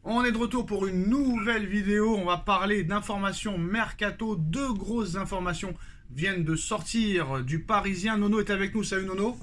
On est de retour pour une nouvelle vidéo. On va parler d'informations mercato. Deux grosses informations viennent de sortir du Parisien. Nono est avec nous. Salut Nono.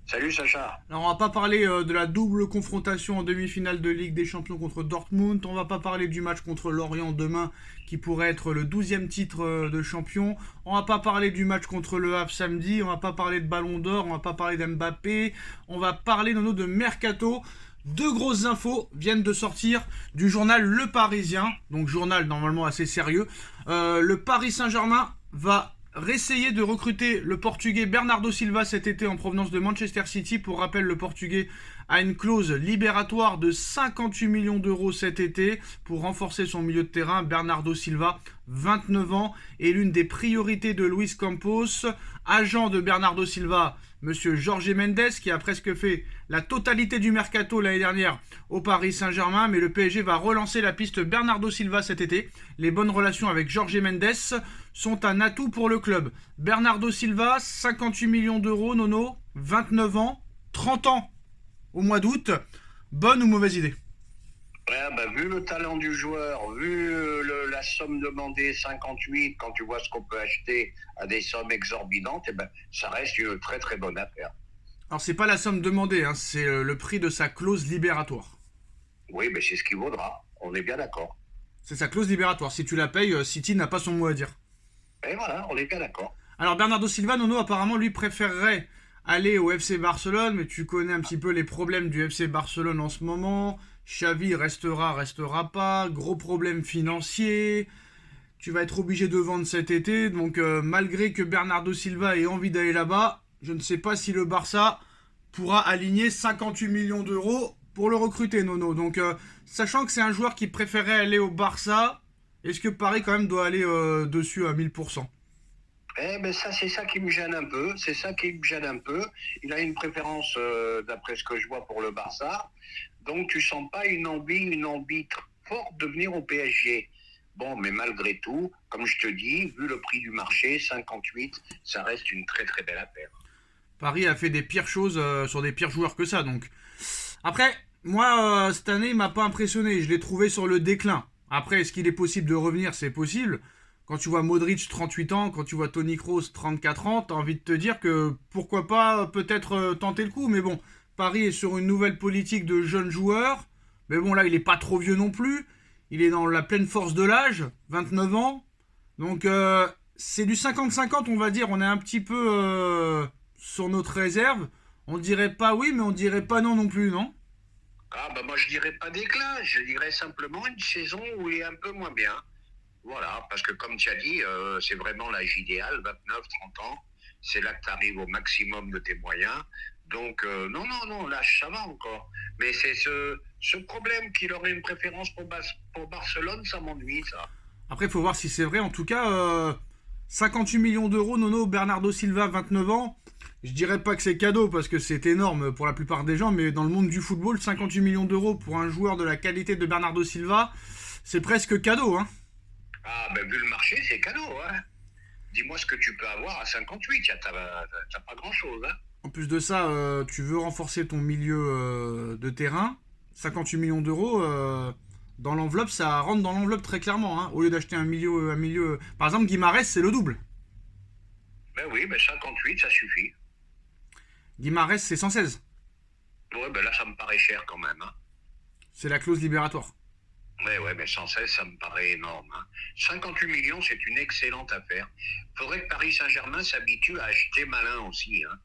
Salut Sacha. Alors on va pas parler de la double confrontation en demi-finale de Ligue des Champions contre Dortmund. On va pas parler du match contre Lorient demain qui pourrait être le 12e titre de champion. On va pas parler du match contre Le Havre samedi. On va pas parler de Ballon d'Or. On va pas parler d'Mbappé. On va parler Nono de mercato. Deux grosses infos viennent de sortir du journal Le Parisien, donc journal normalement assez sérieux. Le Paris Saint-Germain va réessayer de recruter le Portugais Bernardo Silva cet été en provenance de Manchester City. Pour rappel, le Portugais a une clause libératoire de 58 millions d'euros cet été pour renforcer son milieu de terrain. Bernardo Silva, 29 ans, est l'une des priorités de Luis Campos. Agent de Bernardo Silva, monsieur Jorge Mendes, qui a presque fait la totalité du mercato l'année dernière au Paris Saint-Germain, mais le PSG va relancer la piste Bernardo Silva cet été. Les bonnes relations avec Jorge Mendes sont un atout pour le club. Bernardo Silva, 58 millions d'euros, Nono, 29 ans, 30 ans au mois d'août. Bonne ou mauvaise idée? Ouais, vu le talent du joueur, vu la somme demandée, 58, quand tu vois ce qu'on peut acheter à des sommes exorbitantes, ça reste une très très bonne affaire. Alors c'est pas la somme demandée, hein, c'est le prix de sa clause libératoire. Oui, c'est ce qu'il vaudra, on est bien d'accord. C'est sa clause libératoire. Si tu la payes, City n'a pas son mot à dire. Et voilà, on est bien d'accord. Alors Bernardo Silva, Nono, apparemment, lui préférerait aller au FC Barcelone, mais tu connais un petit peu les problèmes du FC Barcelone en ce moment. Xavi restera pas. Gros problème financier. Tu vas être obligé de vendre cet été. Donc malgré que Bernardo Silva ait envie d'aller là-bas, je ne sais pas si le Barça pourra aligner 58 millions d'euros pour le recruter, Nono. Donc sachant que c'est un joueur qui préférait aller au Barça, est-ce que Paris quand même doit aller dessus à 1000%? Ça, c'est ça qui me gêne un peu. C'est ça qui me gêne un peu. Il a une préférence, d'après ce que je vois, pour le Barça. Donc, tu sens pas une envie forte de venir au PSG. Bon, mais malgré tout, comme je te dis, vu le prix du marché, 58, ça reste une très très belle affaire. Paris a fait des pires choses sur des pires joueurs que ça. Donc après, moi cette année, il m'a pas impressionné. Je l'ai trouvé sur le déclin. Après, est-ce qu'il est possible de revenir? C'est possible. Quand tu vois Modric 38 ans, quand tu vois Toni Kroos 34 ans, t'as envie de te dire que pourquoi pas peut-être tenter le coup. Mais bon, Paris est sur une nouvelle politique de jeunes joueurs. Mais bon, là, il est pas trop vieux non plus. Il est dans la pleine force de l'âge, 29 ans. Donc c'est du 50-50, on va dire. On est un petit peu sur notre réserve. On dirait pas oui, mais on dirait pas non non plus, non? Moi je dirais pas déclin, je dirais simplement une saison où il est un peu moins bien. Voilà, parce que comme tu as dit, c'est vraiment l'âge idéal, 29, 30 ans. C'est là que tu arrives au maximum de tes moyens. Donc, non, l'âge, ça va encore. Mais c'est ce problème qu'il aurait une préférence pour Barcelone, ça m'ennuie, ça. Après, il faut voir si c'est vrai. En tout cas, 58 millions d'euros, Nono, Bernardo Silva, 29 ans. Je dirais pas que c'est cadeau parce que c'est énorme pour la plupart des gens, mais dans le monde du football, 58 millions d'euros pour un joueur de la qualité de Bernardo Silva, c'est presque cadeau, hein. Vu le marché, c'est cadeau, hein. Dis-moi ce que tu peux avoir à 58, t'as pas grand-chose, hein. En plus de ça, tu veux renforcer ton milieu de terrain. 58 millions d'euros, dans l'enveloppe, ça rentre dans l'enveloppe très clairement, hein. Au lieu d'acheter un milieu. Par exemple, Guimarães, c'est le double. Oui, 58, ça suffit. Guimarães, c'est 116. Ouais, là, ça me paraît cher quand même, hein. C'est la clause libératoire. Mais 116, ça me paraît énorme, hein. 58 millions, c'est une excellente affaire. Faudrait que Paris Saint-Germain s'habitue à acheter malin aussi, hein.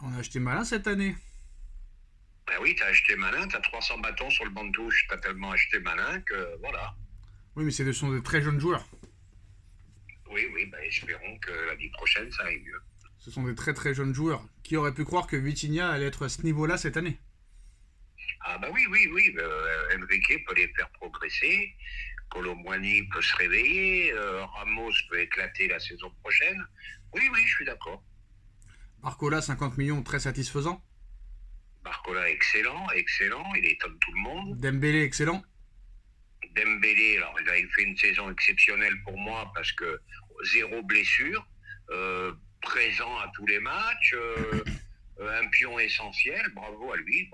On a acheté malin cette année. Oui, t'as acheté malin, t'as 300 bâtons sur le banc de touche, t'as tellement acheté malin que voilà. Oui, mais ce sont de très jeunes joueurs. Oui, espérons que l'année prochaine, ça aille mieux. Ce sont des très très jeunes joueurs. Qui aurait pu croire que Vitinha allait être à ce niveau-là cette année? Oui. Enrique peut les faire progresser. Colomboigny peut se réveiller. Ramos peut éclater la saison prochaine. Oui, je suis d'accord. Barcola, 50 millions, très satisfaisant. Barcola, excellent. Il étonne tout le monde. Dembélé, excellent. Dembélé, alors il fait une saison exceptionnelle pour moi parce que zéro blessure, présent à tous les matchs, un pion essentiel. Bravo à lui.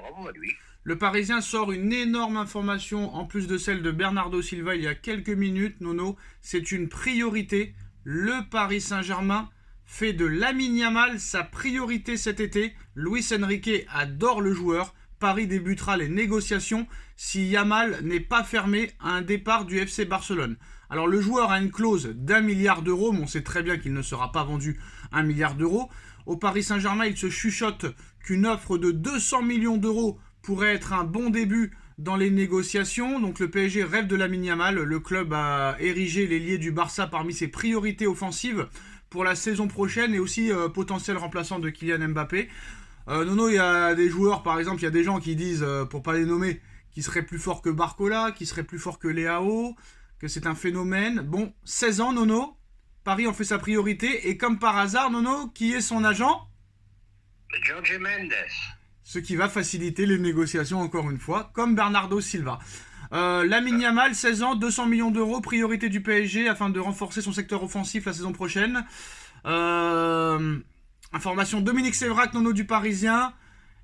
Le Parisien sort une énorme information en plus de celle de Bernardo Silva il y a quelques minutes. Nono, c'est une priorité. Le Paris Saint-Germain fait de Lamine Yamal sa priorité cet été. Luis Enrique adore le joueur. Paris débutera les négociations si Yamal n'est pas fermé à un départ du FC Barcelone. Alors le joueur a une clause d'1 milliard d'euros, mais on sait très bien qu'il ne sera pas vendu 1 milliard d'euros. Au Paris Saint-Germain, il se chuchote qu'une offre de 200 millions d'euros pourrait être un bon début dans les négociations. Donc le PSG rêve de Lamine Yamal. Le club a érigé l'ailier du Barça parmi ses priorités offensives pour la saison prochaine et aussi potentiel remplaçant de Kylian Mbappé. Nono, il y a des joueurs, par exemple, il y a des gens qui disent, pour pas les nommer, qui seraient plus forts que Barcola, qui seraient plus forts que Leao, que c'est un phénomène. Bon, 16 ans, Nono, Paris en fait sa priorité, et comme par hasard, Nono, qui est son agent? Jorge Mendes. Ce qui va faciliter les négociations, encore une fois, comme Bernardo Silva. Lamine Yamal, 16 ans, 200 millions d'euros, priorité du PSG, afin de renforcer son secteur offensif la saison prochaine. Information Dominique Sévrac, Nono du Parisien.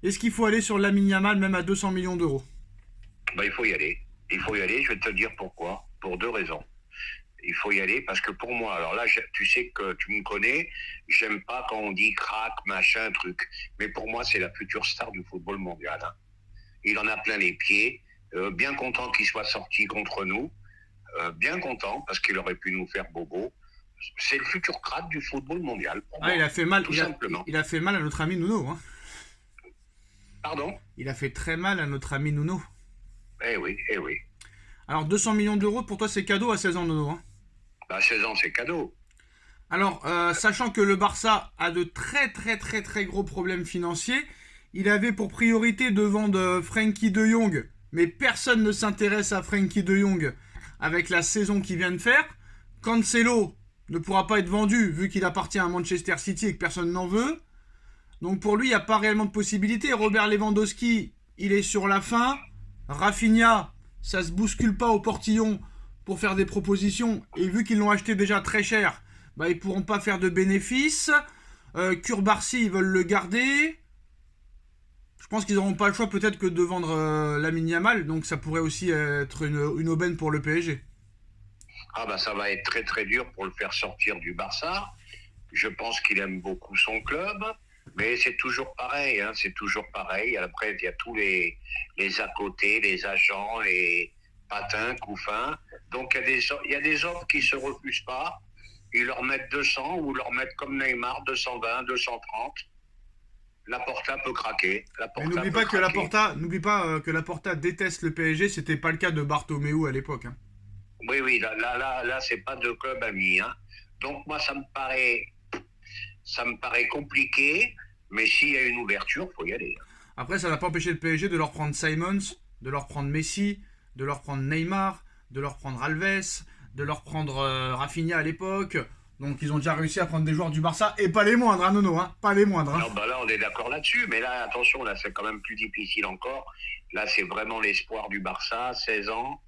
Est-ce qu'il faut aller sur Lamine Yamal même à 200 millions d'euros? Il faut y aller. Il faut y aller, je vais te dire pourquoi. Pour 2 raisons. Il faut y aller parce que pour moi, alors là, tu sais que tu me connais, j'aime pas quand on dit crack, machin, truc. Mais pour moi, c'est la future star du football mondial. Hein. Il en a plein les pieds. Bien content qu'il soit sorti contre nous. Bien content parce qu'il aurait pu nous faire bobo. C'est le futur crack du football mondial. Moi, il a fait mal, simplement. Il a fait mal à notre ami Nuno. Hein. Pardon? Il a fait très mal à notre ami Nuno. Eh oui, eh oui. Alors 200 millions d'euros, pour toi c'est cadeau à 16 ans, Nono. Hein. 16 ans, c'est cadeau. Alors, sachant que le Barça a de très gros problèmes financiers, il avait pour priorité de vendre Frenkie de Jong, mais personne ne s'intéresse à Frenkie de Jong avec la saison qu'il vient de faire. Cancelo ne pourra pas être vendu vu qu'il appartient à Manchester City et que personne n'en veut. Donc pour lui, il n'y a pas réellement de possibilité. Robert Lewandowski, il est sur la fin. Rafinha, ça se bouscule pas au portillon pour faire des propositions. Et vu qu'ils l'ont acheté déjà très cher, ils pourront pas faire de bénéfices. Kurbarsi, ils veulent le garder. Je pense qu'ils n'auront pas le choix peut-être que de vendre Lamine Yamal. Donc ça pourrait aussi être une aubaine pour le PSG. Ça va être très dur pour le faire sortir du Barça. Je pense qu'il aime beaucoup son club, mais c'est toujours pareil. Hein, c'est toujours pareil. Après, il y a tous les à côté, les agents, les patins, couffins. Donc il y a des offres qui se refusent pas. Ils leur mettent 200 ou leur mettent comme Neymar 220, 230. Laporta peut craquer. N'oublie pas que Laporta déteste le PSG. C'était pas le cas de Bartomeu à l'époque. Hein. Oui, là, c'est pas de club ami. Hein. Donc moi, ça me paraît compliqué, mais s'il y a une ouverture, faut y aller. Après, ça n'a pas empêché le PSG de leur prendre Simons, de leur prendre Messi, de leur prendre Neymar, de leur prendre Alves, de leur prendre Rafinha à l'époque. Donc ils ont déjà réussi à prendre des joueurs du Barça, et pas les moindres, hein, Nono, hein, pas les moindres. Hein. Alors, là, on est d'accord là-dessus, mais là, attention, là, c'est quand même plus difficile encore. Là, c'est vraiment l'espoir du Barça, 16 ans.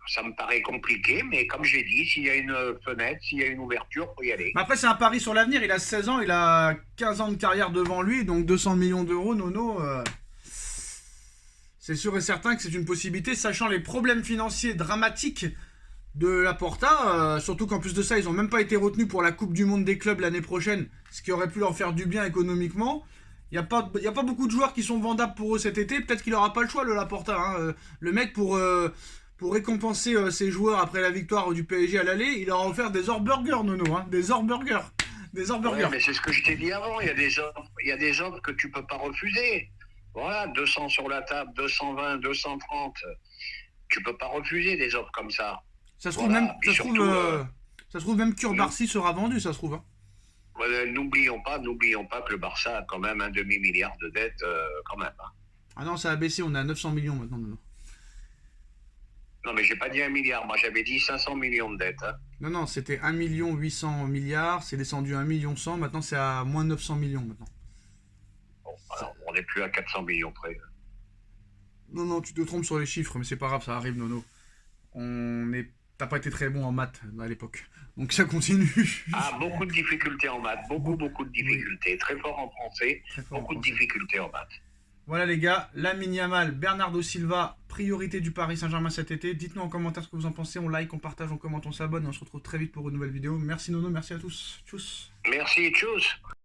Ça me paraît compliqué, mais comme j'ai dit, s'il y a une fenêtre, s'il y a une ouverture, il faut y aller. Mais après, c'est un pari sur l'avenir. Il a 16 ans, il a 15 ans de carrière devant lui, donc 200 millions d'euros, Nono. C'est sûr et certain que c'est une possibilité, sachant les problèmes financiers dramatiques de Laporta. Surtout qu'en plus de ça, ils n'ont même pas été retenus pour la Coupe du Monde des clubs l'année prochaine, ce qui aurait pu leur faire du bien économiquement. Il n'y a pas beaucoup de joueurs qui sont vendables pour eux cet été. Peut-être qu'il n'aura pas le choix, le Laporta. Hein. Le mec, pour récompenser ses joueurs après la victoire du PSG à l'aller, il leur a offert des Orburgers, Nono. Hein. Des Orburgers. Ouais, mais c'est ce que je t'ai dit avant. Il y a des offres que tu ne peux pas refuser. Voilà, 200 sur la table, 220, 230. Tu ne peux pas refuser des offres comme ça. Ça se trouve même Kurbarsi sera vendu, ça se trouve. Hein. N'oublions pas que le Barça a quand même un demi-milliard de dettes, quand même. Hein. Ah non, ça a baissé, on est à 900 millions maintenant. Non, mais j'ai pas dit 1 milliard, moi j'avais dit 500 millions de dettes. Hein. Non, c'était 1 800 000 000, c'est descendu à 1 100 000 000, maintenant c'est à moins 900 millions maintenant. Bon, alors, on n'est plus à 400 millions près. Non, tu te trompes sur les chiffres, mais c'est pas grave, ça arrive, Nono. T'as pas été très bon en maths à l'époque. Donc ça continue. Beaucoup de difficultés en maths. Beaucoup de difficultés. Oui. Très fort en français. Beaucoup de difficultés en maths. Voilà les gars, Lamine Yamal, Bernardo Silva, priorité du Paris Saint-Germain cet été. Dites-nous en commentaire ce que vous en pensez, on like, on partage, on commente, on s'abonne et on se retrouve très vite pour une nouvelle vidéo. Merci Nono, merci à tous. Tchuss. Merci, tchuss.